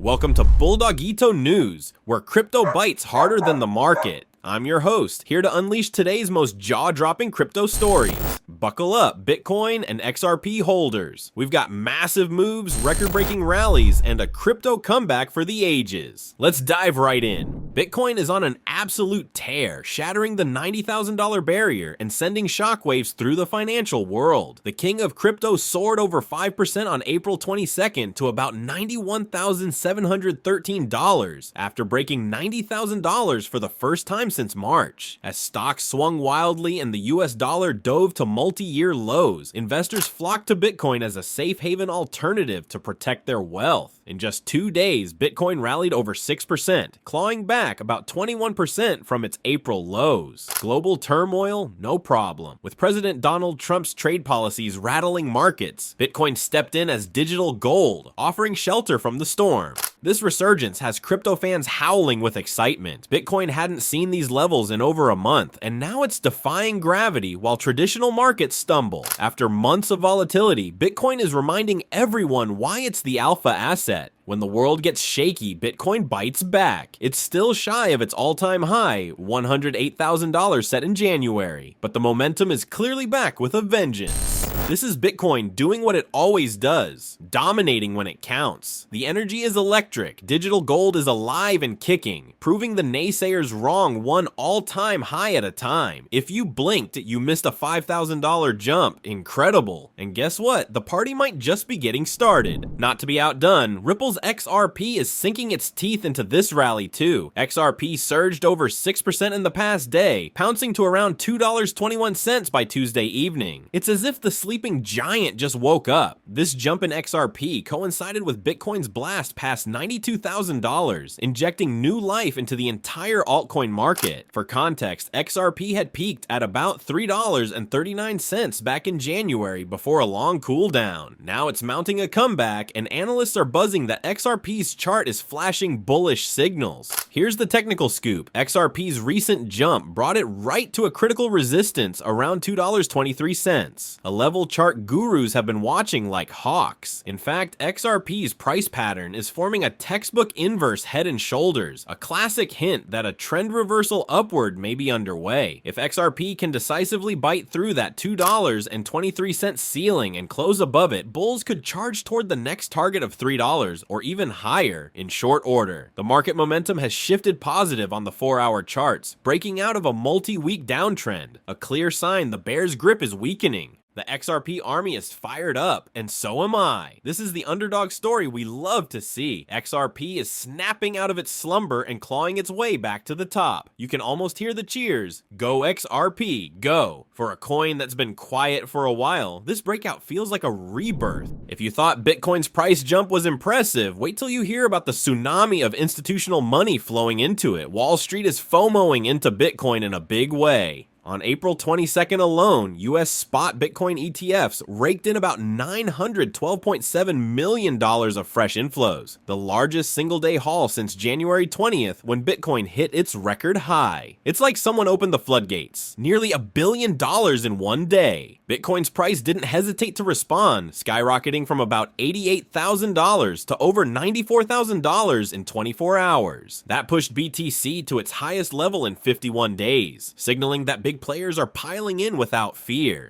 Welcome to Bulldogito News, where crypto bites harder than the market. I'm your host, here to unleash today's most jaw-dropping crypto stories. Buckle up, Bitcoin and XRP holders. We've got massive moves, record-breaking rallies, and a crypto comeback for the ages. Let's dive right in. Bitcoin is on an absolute tear, shattering the $90,000 barrier and sending shockwaves through the financial world. The king of crypto soared over 5% on April 22nd to about $91,713 after breaking $90,000 for the first time since March. As stocks swung wildly and the US dollar dove to multi-year lows, investors flocked to Bitcoin as a safe haven alternative to protect their wealth. In just 2 days, Bitcoin rallied over 6%, clawing back about 21% from its April lows. Global turmoil? No problem. With President Donald Trump's trade policies rattling markets, Bitcoin stepped in as digital gold, offering shelter from the storm. This resurgence has crypto fans howling with excitement. Bitcoin hadn't seen these levels in over a month, and now it's defying gravity while traditional markets stumble. After months of volatility, Bitcoin is reminding everyone why it's the alpha asset. When the world gets shaky, Bitcoin bites back. It's still shy of its all-time high, $108,000 set in January, but the momentum is clearly back with a vengeance. This is Bitcoin doing what it always does, dominating when it counts. The energy is electric, digital gold is alive and kicking, proving the naysayers wrong one all-time high at a time. If you blinked, you missed a $5,000 jump. Incredible. And guess what? The party might just be getting started. Not to be outdone, Ripple's XRP is sinking its teeth into this rally too. XRP surged over 6% in the past day, pouncing to around $2.21 by Tuesday evening. It's as if the sleeping giant just woke up. This jump in XRP coincided with Bitcoin's blast past $92,000, injecting new life into the entire altcoin market. For context, XRP had peaked at about $3.39 back in January before a long cool down. Now it's mounting a comeback, and analysts are buzzing that XRP's chart is flashing bullish signals. Here's the technical scoop. XRP's recent jump brought it right to a critical resistance around $2.23, a level chart gurus have been watching like hawks. In fact, XRP's price pattern is forming a textbook inverse head and shoulders, a classic hint that a trend reversal upward may be underway. If XRP can decisively bite through that $2.23 ceiling and close above it, bulls could charge toward the next target of $3 or even higher in short order. The market momentum has shifted positive on the 4-hour charts, breaking out of a multi-week downtrend, a clear sign the bear's grip is weakening. The XRP army is fired up, and so am I. This is the underdog story we love to see. XRP is snapping out of its slumber and clawing its way back to the top. You can almost hear the cheers. Go XRP, go. For a coin that's been quiet for a while, this breakout feels like a rebirth. If you thought Bitcoin's price jump was impressive, wait till you hear about the tsunami of institutional money flowing into it. Wall Street is FOMOing into Bitcoin in a big way. On April 22nd alone, US spot Bitcoin ETFs raked in about $912.7 million of fresh inflows, the largest single-day haul since January 20th when Bitcoin hit its record high. It's like someone opened the floodgates, nearly $1 billion in one day. Bitcoin's price didn't hesitate to respond, skyrocketing from about $88,000 to over $94,000 in 24 hours. That pushed BTC to its highest level in 51 days, signaling that big players are piling in without fear.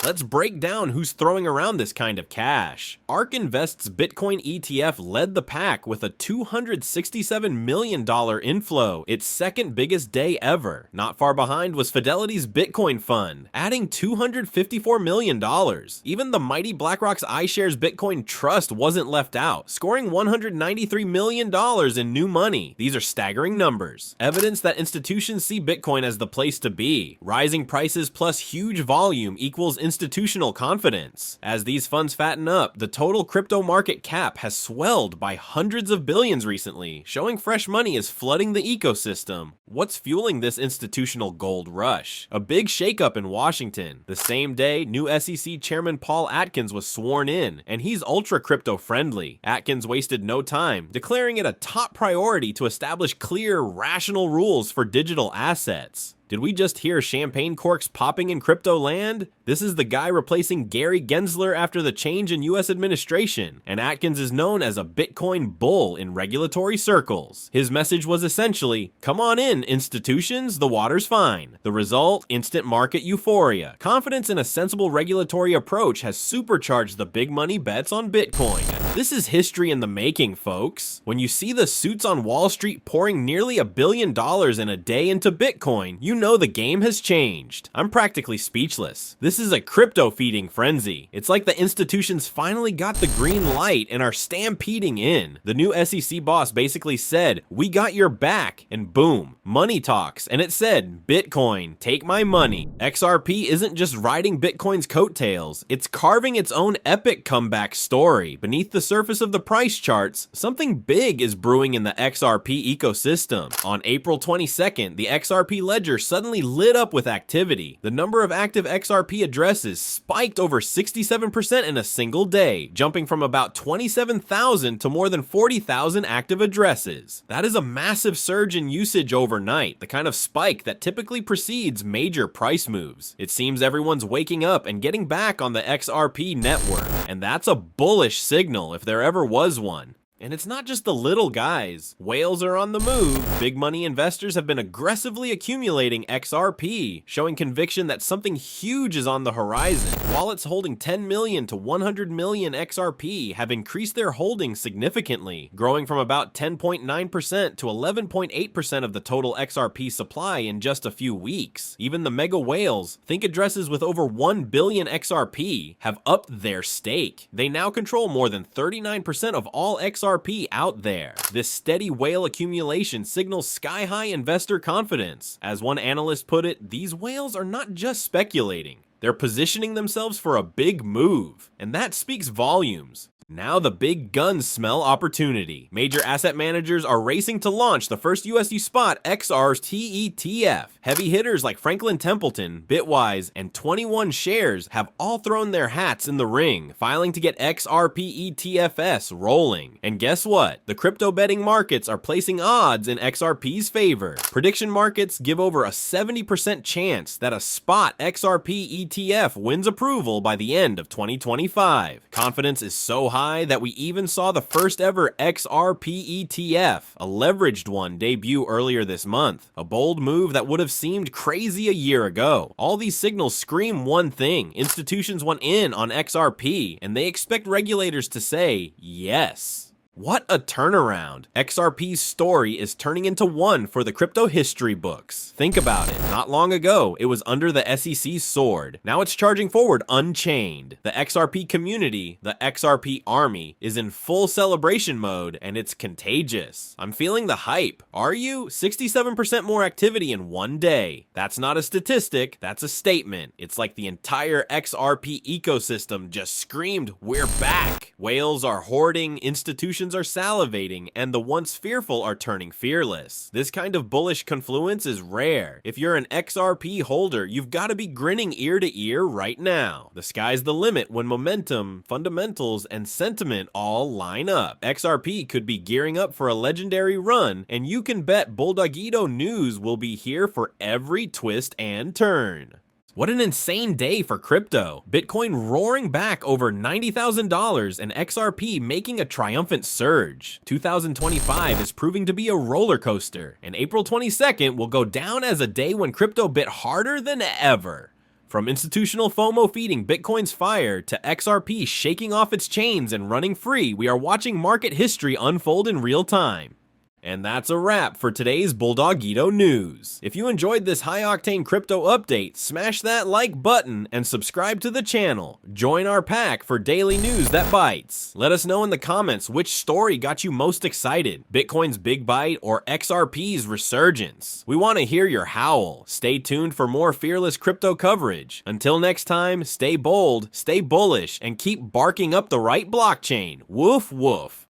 Let's break down who's throwing around this kind of cash. ARK Invest's Bitcoin ETF led the pack with a $267 million inflow, its second biggest day ever. Not far behind was Fidelity's Bitcoin Fund, adding $254 million. Even the mighty BlackRock's iShares Bitcoin Trust wasn't left out, scoring $193 million in new money. These are staggering numbers. Evidence that institutions see Bitcoin as the place to be. Rising prices plus huge volume equals institutional confidence. As these funds fatten up, the total crypto market cap has swelled by hundreds of billions recently, showing fresh money is flooding the ecosystem. What's fueling this institutional gold rush? A big shakeup in Washington. The same day, new SEC Chairman Paul Atkins was sworn in, and he's ultra crypto friendly. Atkins wasted no time, declaring it a top priority to establish clear, rational rules for digital assets. Did we just hear champagne corks popping in crypto land? This is the guy replacing Gary Gensler after the change in US administration, and Atkins is known as a Bitcoin bull in regulatory circles. His message was essentially, come on in, institutions, the water's fine. The result, instant market euphoria. Confidence in a sensible regulatory approach has supercharged the big money bets on Bitcoin. This is history in the making, folks. When you see the suits on Wall Street pouring nearly $1 billion in a day into Bitcoin, you know the game has changed. I'm practically speechless. This is a crypto feeding frenzy. It's like the institutions finally got the green light and are stampeding in. The new SEC boss basically said, we got your back, and boom, money talks. And it said, Bitcoin, take my money. XRP isn't just riding Bitcoin's coattails, it's carving its own epic comeback story. Beneath the surface of the price charts, something big is brewing in the XRP ecosystem. On April 22nd, the XRP ledger suddenly lit up with activity. The number of active XRP addresses spiked over 67% in a single day, jumping from about 27,000 to more than 40,000 active addresses. That is a massive surge in usage overnight, the kind of spike that typically precedes major price moves. It seems everyone's waking up and getting back on the XRP network, and that's a bullish signal if there ever was one. And it's not just the little guys. Whales are on the move. Big money investors have been aggressively accumulating XRP, showing conviction that something huge is on the horizon. Wallets holding 10 million to 100 million XRP have increased their holdings significantly, growing from about 10.9% to 11.8% of the total XRP supply in just a few weeks. Even the mega whales, think addresses with over 1 billion XRP, have upped their stake. They now control more than 39% of all XRP out there. This steady whale accumulation signals sky-high investor confidence. As one analyst put it, these whales are not just speculating, they're positioning themselves for a big move, and that speaks volumes. Now the big guns smell opportunity. Major asset managers are racing to launch the first USD spot XRP ETF. Heavy hitters like Franklin Templeton, Bitwise, and 21 Shares have all thrown their hats in the ring, filing to get XRP ETFs rolling. And guess what? The crypto betting markets are placing odds in XRP's favor. Prediction markets give over a 70% chance that a spot XRP ETF wins approval by the end of 2025. Confidence is so high that we even saw the first ever XRP ETF, a leveraged one, debut earlier this month. A bold move that would have seemed crazy a year ago. All these signals scream one thing: institutions want in on XRP, and they expect regulators to say yes. What a turnaround. XRP's story is turning into one for the crypto history books. Think about it. Not long ago, it was under the SEC's sword. Now it's charging forward unchained. The XRP community, the XRP army, is in full celebration mode, and it's contagious. I'm feeling the hype. Are you? 67% more activity in one day. That's not a statistic, that's a statement. It's like the entire XRP ecosystem just screamed, we're back. Whales are hoarding, institutions are salivating, and the once fearful are turning fearless. This kind of bullish confluence is rare. If you're an XRP holder, you've got to be grinning ear to ear right now. The sky's the limit when momentum, fundamentals, and sentiment all line up. XRP could be gearing up for a legendary run, and you can bet Bulldogito news will be here for every twist and turn. What an insane day for crypto. Bitcoin roaring back over $90,000 and XRP making a triumphant surge. 2025 is proving to be a roller coaster, and April 22nd will go down as a day when crypto bit harder than ever. From institutional FOMO feeding Bitcoin's fire to XRP shaking off its chains and running free, we are watching market history unfold in real time. And that's a wrap for today's Bulldogito news. If you enjoyed this high-octane crypto update, smash that like button and subscribe to the channel. Join our pack for daily news that bites. Let us know in the comments which story got you most excited, Bitcoin's big bite or XRP's resurgence. We want to hear your howl. Stay tuned for more fearless crypto coverage. Until next time, stay bold, stay bullish, and keep barking up the right blockchain. Woof woof.